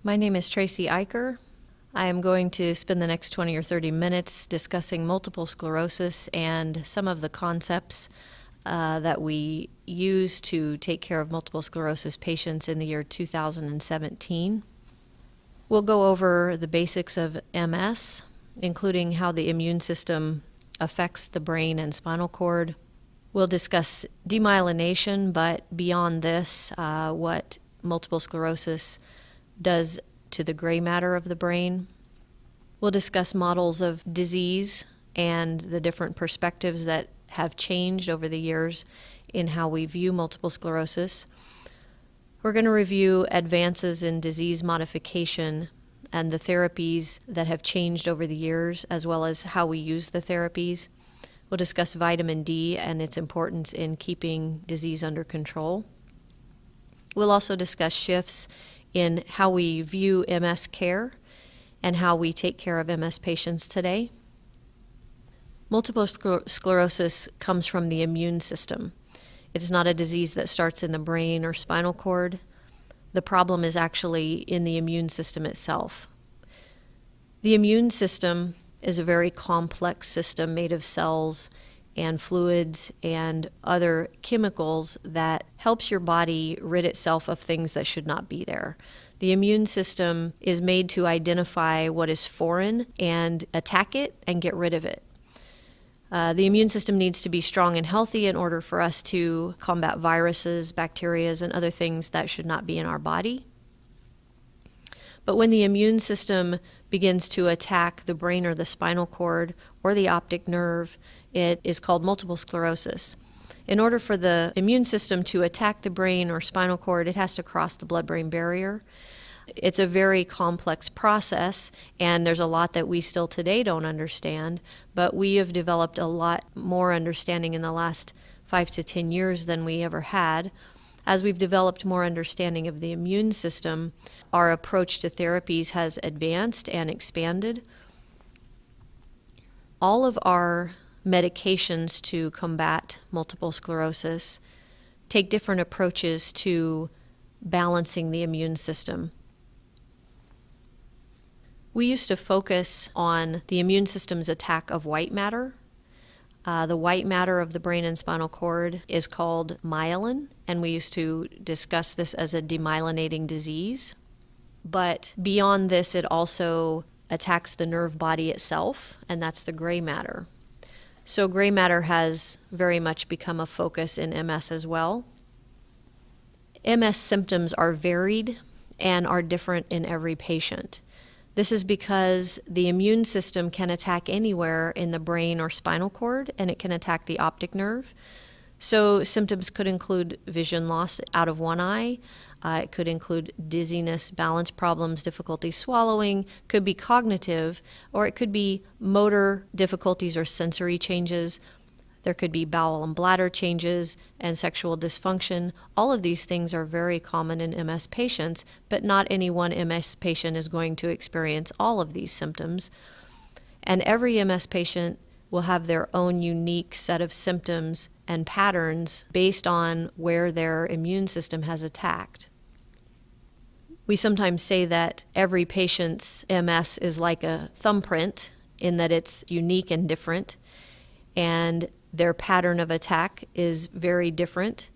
My name is Tracy Eicher. I am going to spend the next 20 or 30 minutes discussing multiple sclerosis and some of the concepts that we use to take care of multiple sclerosis patients in the year 2017. We'll go over the basics of MS, including how the immune system affects the brain and spinal cord. We'll discuss demyelination, but beyond this, what multiple sclerosis does to the gray matter of the brain. We'll discuss models of disease and the different perspectives that have changed over the years in how we view multiple sclerosis. We're going to review advances in disease modification and the therapies that have changed over the years, as well as how we use the therapies. We'll discuss vitamin D and its importance in keeping disease under control. We'll also discuss shifts in how we view MS care and how we take care of MS patients today. Multiple sclerosis comes from the immune system. It's not a disease that starts in the brain or spinal cord. The problem is actually in the immune system itself. The immune system is a very complex system made of cells and fluids and other chemicals that helps your body rid itself of things that should not be there. The immune system is made to identify what is foreign and attack it and get rid of it. The immune system needs to be strong and healthy in order for us to combat viruses, bacteria, and other things that should not be in our body. But when the immune system begins to attack the brain or the spinal cord or the optic nerve, it is called multiple sclerosis. In order for the immune system to attack the brain or spinal cord, it has to cross the blood-brain barrier. It's a very complex process, and there's a lot that we still today don't understand, but we have developed a lot more understanding in the last 5 to 10 years than we ever had. As we've developed more understanding of the immune system, our approach to therapies has advanced and expanded. All of our medications to combat multiple sclerosis take different approaches to balancing the immune system. We used to focus on the immune system's attack of white matter. The white matter of the brain and spinal cord is called myelin, and we used to discuss this as a demyelinating disease. But beyond this, it also attacks the nerve body itself, and that's the gray matter. So gray matter has very much become a focus in MS as well. MS symptoms are varied and are different in every patient. This is because the immune system can attack anywhere in the brain or spinal cord, and it can attack the optic nerve. So symptoms could include vision loss out of one eye. It could include dizziness, balance problems, difficulty swallowing, could be cognitive, or it could be motor difficulties or sensory changes. There could be bowel and bladder changes and sexual dysfunction. All of these things are very common in MS patients, but not any one MS patient is going to experience all of these symptoms. And every MS patient will have their own unique set of symptoms and patterns based on where their immune system has attacked. We sometimes say that every patient's MS is like a thumbprint in that it's unique and different, and their pattern of attack is very different.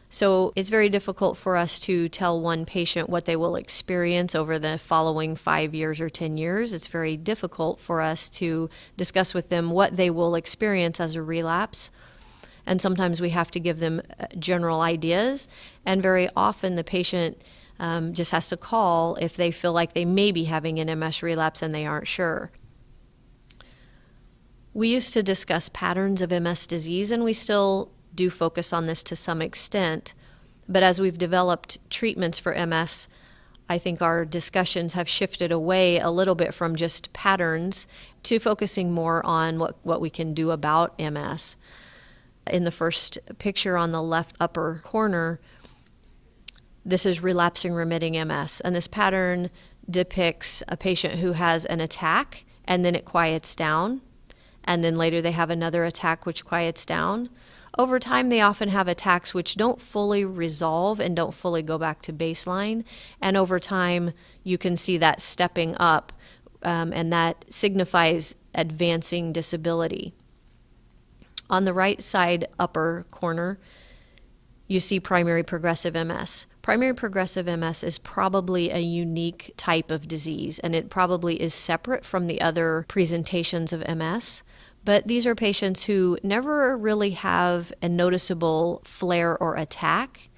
So it's very difficult for us to tell one patient what they will experience over the following 5 years or 10 years. It's very difficult for us to discuss with them what they will experience as a relapse. And sometimes we have to give them general ideas. And very often the patient just has to call if they feel like they may be having an MS relapse and they aren't sure. We used to discuss patterns of MS disease, and we still do focus on this to some extent. But as we've developed treatments for MS, I think our discussions have shifted away a little bit from just patterns to focusing more on what we can do about MS. In the first picture on the left upper corner, this is relapsing remitting MS, and this pattern depicts a patient who has an attack and then it quiets down, and then later they have another attack which quiets down. Over time, they often have attacks which don't fully resolve and don't fully go back to baseline. And over time, you can see that stepping up, and that signifies advancing disability. On the right side upper corner, you see primary progressive MS. Primary progressive MS is probably a unique type of disease, and it probably is separate from the other presentations of MS. But these are patients who never really have a noticeable flare or attack.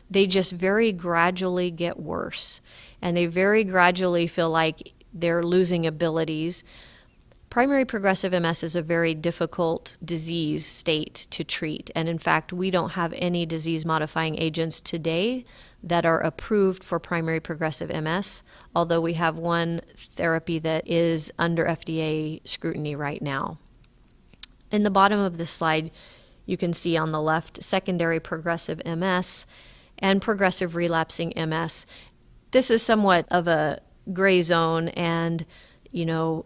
They just very gradually get worse, and they very gradually feel like they're losing abilities. Primary progressive MS is a very difficult disease state to treat, and in fact, we don't have any disease-modifying agents today that are approved for primary progressive MS, although we have one therapy that is under FDA scrutiny right now. In the bottom of the slide, you can see on the left secondary progressive MS and progressive relapsing MS. This is somewhat of a gray zone, and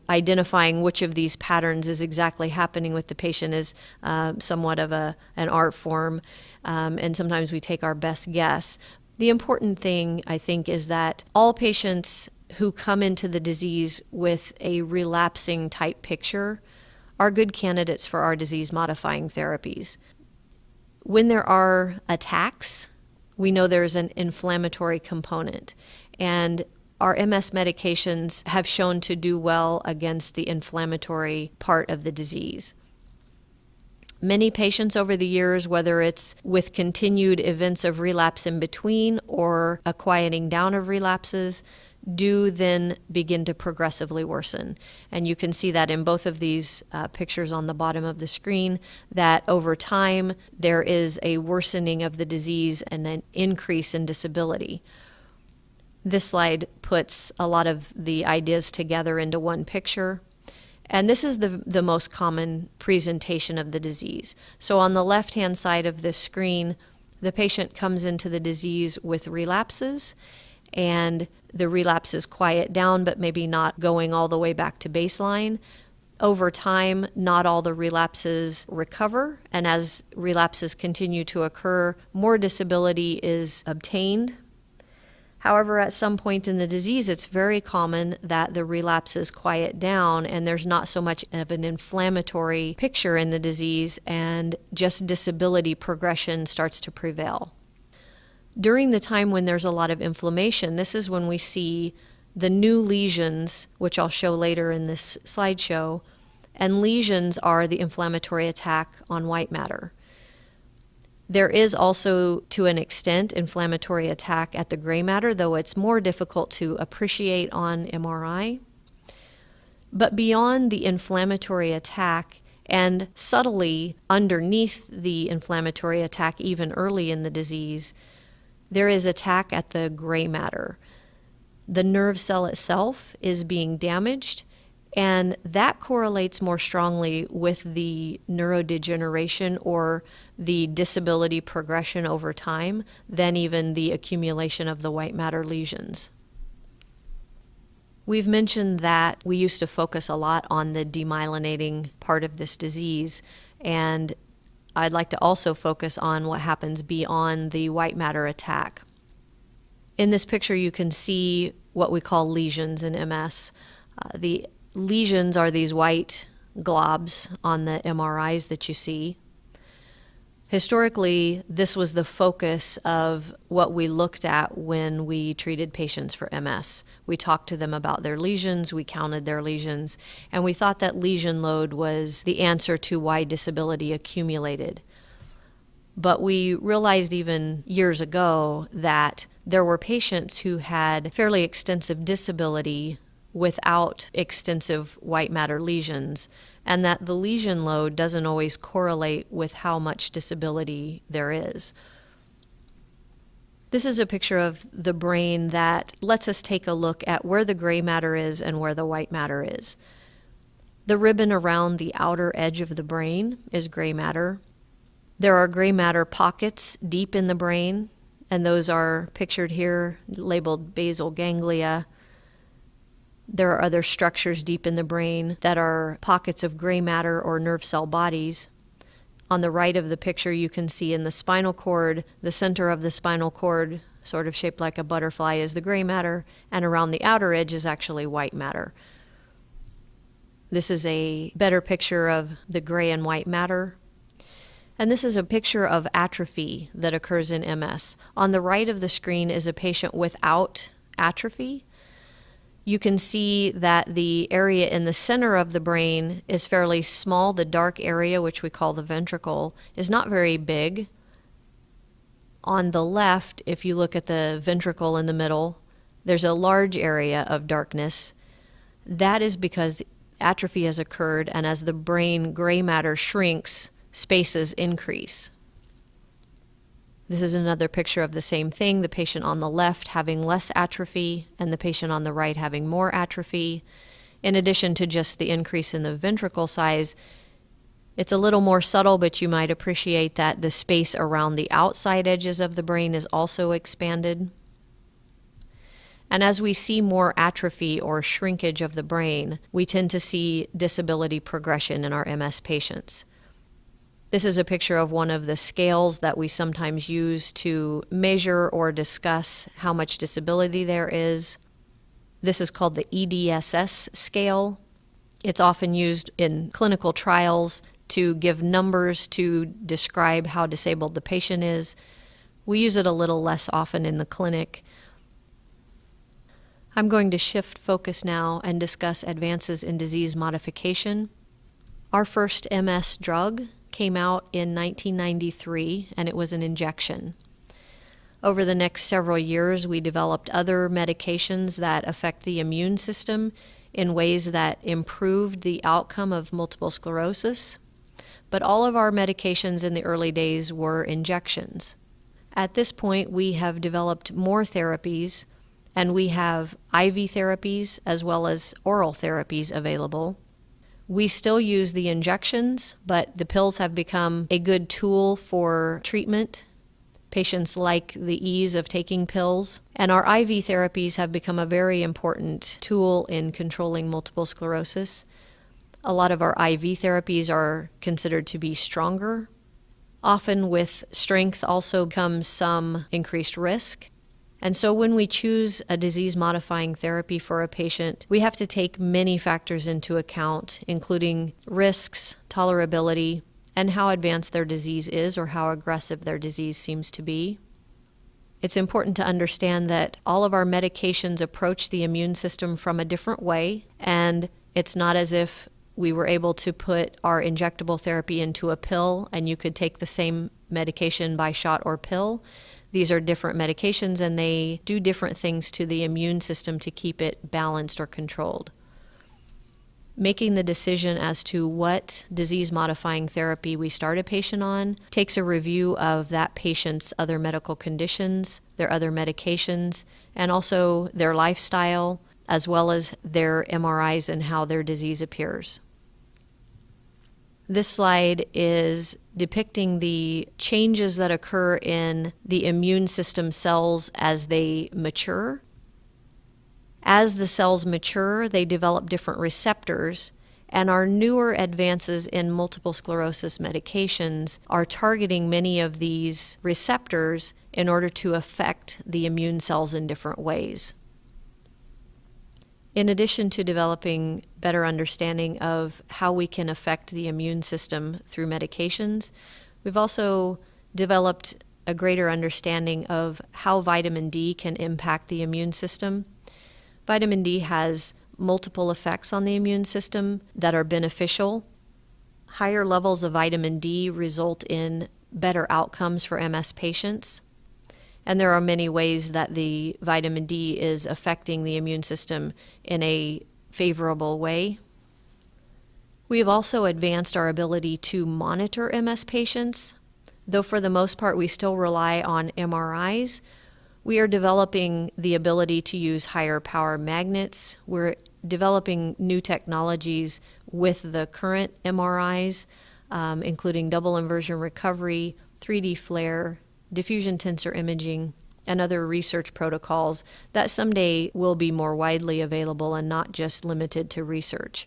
identifying which of these patterns is exactly happening with the patient is somewhat of an art form, and sometimes we take our best guess. The important thing, I think, is that all patients who come into the disease with a relapsing type picture are good candidates for our disease-modifying therapies. When there are attacks, we know there's an inflammatory component, and our MS medications have shown to do well against the inflammatory part of the disease. Many patients over the years, whether it's with continued events of relapse in between or a quieting down of relapses, do then begin to progressively worsen. And you can see that in both of these pictures on the bottom of the screen, that over time there is a worsening of the disease and an increase in disability. This slide puts a lot of the ideas together into one picture. And this is the most common presentation of the disease. So on the left-hand side of this screen, the patient comes into the disease with relapses, and the relapses quiet down, but maybe not going all the way back to baseline. Over time, not all the relapses recover, and as relapses continue to occur, more disability is obtained. However, at some point in the disease, it's very common that the relapses quiet down and there's not so much of an inflammatory picture in the disease, and just disability progression starts to prevail. During the time when there's a lot of inflammation, this is when we see the new lesions, which I'll show later in this slideshow, and lesions are the inflammatory attack on white matter. There is also, to an extent, inflammatory attack at the gray matter, though it's more difficult to appreciate on MRI. But beyond the inflammatory attack, and subtly underneath the inflammatory attack even early in the disease, there is attack at the gray matter. The nerve cell itself is being damaged, and that correlates more strongly with the neurodegeneration or the disability progression over time than even the accumulation of the white matter lesions. We've mentioned that we used to focus a lot on the demyelinating part of this disease, and I'd like to also focus on what happens beyond the white matter attack. In this picture, you can see what we call lesions in MS. The lesions are these white globs on the MRIs that you see. Historically, this was the focus of what we looked at when we treated patients for MS. We talked to them about their lesions, we counted their lesions, and we thought that lesion load was the answer to why disability accumulated. But we realized even years ago that there were patients who had fairly extensive disability without extensive white matter lesions, and that the lesion load doesn't always correlate with how much disability there is. This is a picture of the brain that lets us take a look at where the gray matter is and where the white matter is. The ribbon around the outer edge of the brain is gray matter. There are gray matter pockets deep in the brain, and those are pictured here, labeled basal ganglia. There are other structures deep in the brain that are pockets of gray matter or nerve cell bodies. On the right of the picture, you can see in the spinal cord, the center of the spinal cord, sort of shaped like a butterfly, is the gray matter, and around the outer edge is actually white matter. This is a better picture of the gray and white matter. And this is a picture of atrophy that occurs in MS. On the right of the screen is a patient without atrophy. You can see that the area in the center of the brain is fairly small. The dark area, which we call the ventricle, is not very big. On the left, if you look at the ventricle in the middle, there's a large area of darkness. That is because atrophy has occurred, and as the brain gray matter shrinks, spaces increase. This is another picture of the same thing, the patient on the left having less atrophy and the patient on the right having more atrophy. In addition to just the increase in the ventricle size, it's a little more subtle, but you might appreciate that the space around the outside edges of the brain is also expanded. And as we see more atrophy or shrinkage of the brain, we tend to see disability progression in our MS patients. This is a picture of one of the scales that we sometimes use to measure or discuss how much disability there is. This is called the EDSS scale. It's often used in clinical trials to give numbers to describe how disabled the patient is. We use it a little less often in the clinic. I'm going to shift focus now and discuss advances in disease modification. Our first MS drug came out in 1993, and it was an injection. Over the next several years, we developed other medications that affect the immune system in ways that improved the outcome of multiple sclerosis. But all of our medications in the early days were injections. At this point, we have developed more therapies, and we have IV therapies as well as oral therapies available. We still use the injections, but the pills have become a good tool for treatment. Patients like the ease of taking pills, and our IV therapies have become a very important tool in controlling multiple sclerosis. A lot of our IV therapies are considered to be stronger. Often with strength also comes some increased risk. And so when we choose a disease-modifying therapy for a patient, we have to take many factors into account, including risks, tolerability, and how advanced their disease is or how aggressive their disease seems to be. It's important to understand that all of our medications approach the immune system from a different way, and it's not as if we were able to put our injectable therapy into a pill and you could take the same medication by shot or pill. These are different medications, and they do different things to the immune system to keep it balanced or controlled. Making the decision as to what disease-modifying therapy we start a patient on takes a review of that patient's other medical conditions, their other medications, and also their lifestyle, as well as their MRIs and how their disease appears. This slide is depicting the changes that occur in the immune system cells as they mature. As the cells mature, they develop different receptors, and our newer advances in multiple sclerosis medications are targeting many of these receptors in order to affect the immune cells in different ways. In addition to developing better understanding of how we can affect the immune system through medications, we've also developed a greater understanding of how vitamin D can impact the immune system. Vitamin D has multiple effects on the immune system that are beneficial. Higher levels of vitamin D result in better outcomes for MS patients. And there are many ways that the vitamin D is affecting the immune system in a favorable way. We have also advanced our ability to monitor MS patients. Though for the most part we still rely on MRIs, we are developing the ability to use higher power magnets. We're developing new technologies with the current MRIs, including double inversion recovery, 3D FLAIR, diffusion tensor imaging, and other research protocols that someday will be more widely available and not just limited to research.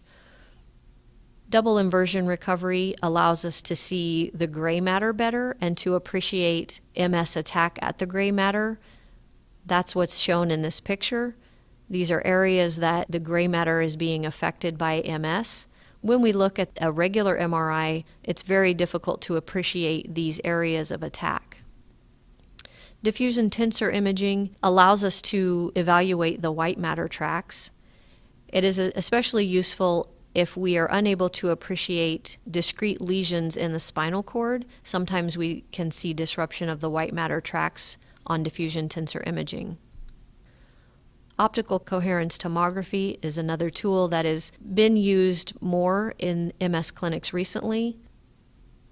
Double inversion recovery allows us to see the gray matter better and to appreciate MS attack at the gray matter. That's what's shown in this picture. These are areas that the gray matter is being affected by MS. When we look at a regular MRI, it's very difficult to appreciate these areas of attack. Diffusion tensor imaging allows us to evaluate the white matter tracts. It is especially useful if we are unable to appreciate discrete lesions in the spinal cord. Sometimes we can see disruption of the white matter tracts on diffusion tensor imaging. Optical coherence tomography is another tool that has been used more in MS clinics recently.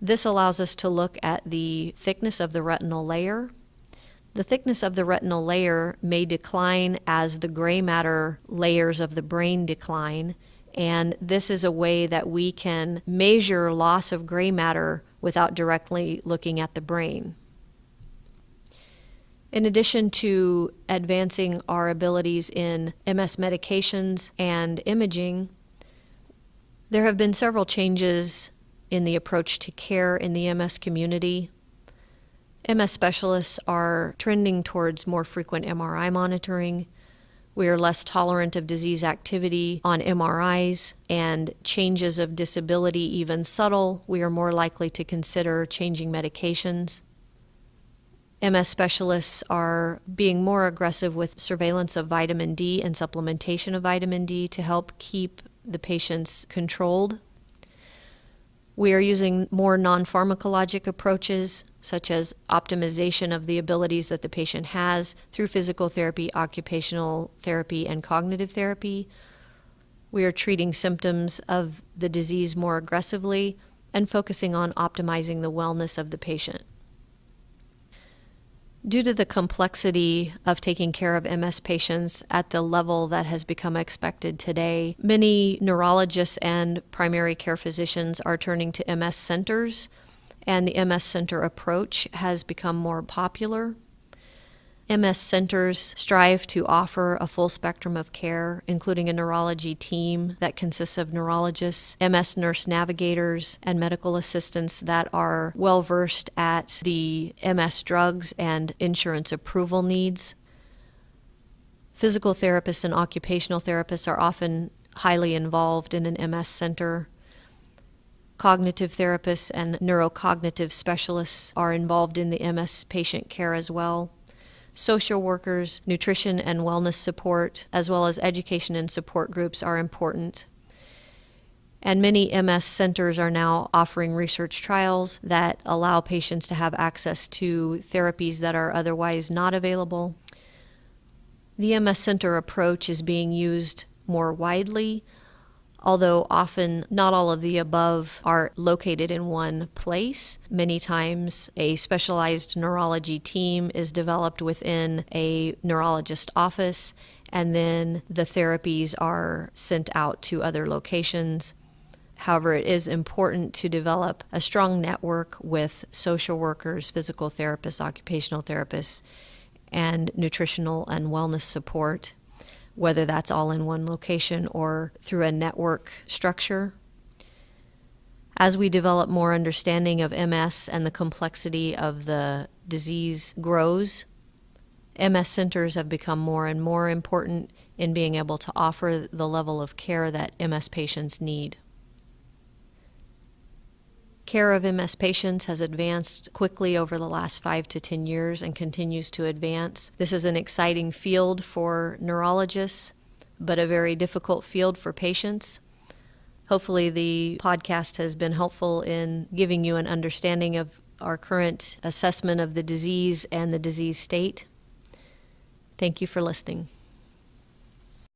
This allows us to look at the thickness of the retinal layer. The thickness of the retinal layer may decline as the gray matter layers of the brain decline, and this is a way that we can measure loss of gray matter without directly looking at the brain. In addition to advancing our abilities in MS medications and imaging, there have been several changes in the approach to care in the MS community. MS specialists are trending towards more frequent MRI monitoring. We are less tolerant of disease activity on MRIs, and changes of disability, even subtle, we are more likely to consider changing medications. MS specialists are being more aggressive with surveillance of vitamin D and supplementation of vitamin D to help keep the patients controlled. We are using more non-pharmacologic approaches, such as optimization of the abilities that the patient has through physical therapy, occupational therapy, and cognitive therapy. We are treating symptoms of the disease more aggressively and focusing on optimizing the wellness of the patient. Due to the complexity of taking care of MS patients at the level that has become expected today, many neurologists and primary care physicians are turning to MS centers, and the MS center approach has become more popular. MS centers strive to offer a full spectrum of care, including a neurology team that consists of neurologists, MS nurse navigators, and medical assistants that are well-versed at the MS drugs and insurance approval needs. Physical therapists and occupational therapists are often highly involved in an MS center. Cognitive therapists and neurocognitive specialists are involved in the MS patient care as well. Social workers, nutrition and wellness support, as well as education and support groups are important. And many MS centers are now offering research trials that allow patients to have access to therapies that are otherwise not available. The MS center approach is being used more widely, although often not all of the above are located in one place. Many times a specialized neurology team is developed within a neurologist office, and then the therapies are sent out to other locations. However, it is important to develop a strong network with social workers, physical therapists, occupational therapists, and nutritional and wellness support, whether that's all in one location or through a network structure. As we develop more understanding of MS and the complexity of the disease grows, MS centers have become more and more important in being able to offer the level of care that MS patients need. Care of MS patients has advanced quickly over the last 5 to 10 years and continues to advance. This is an exciting field for neurologists, but a very difficult field for patients. Hopefully the podcast has been helpful in giving you an understanding of our current assessment of the disease and the disease state. Thank you for listening.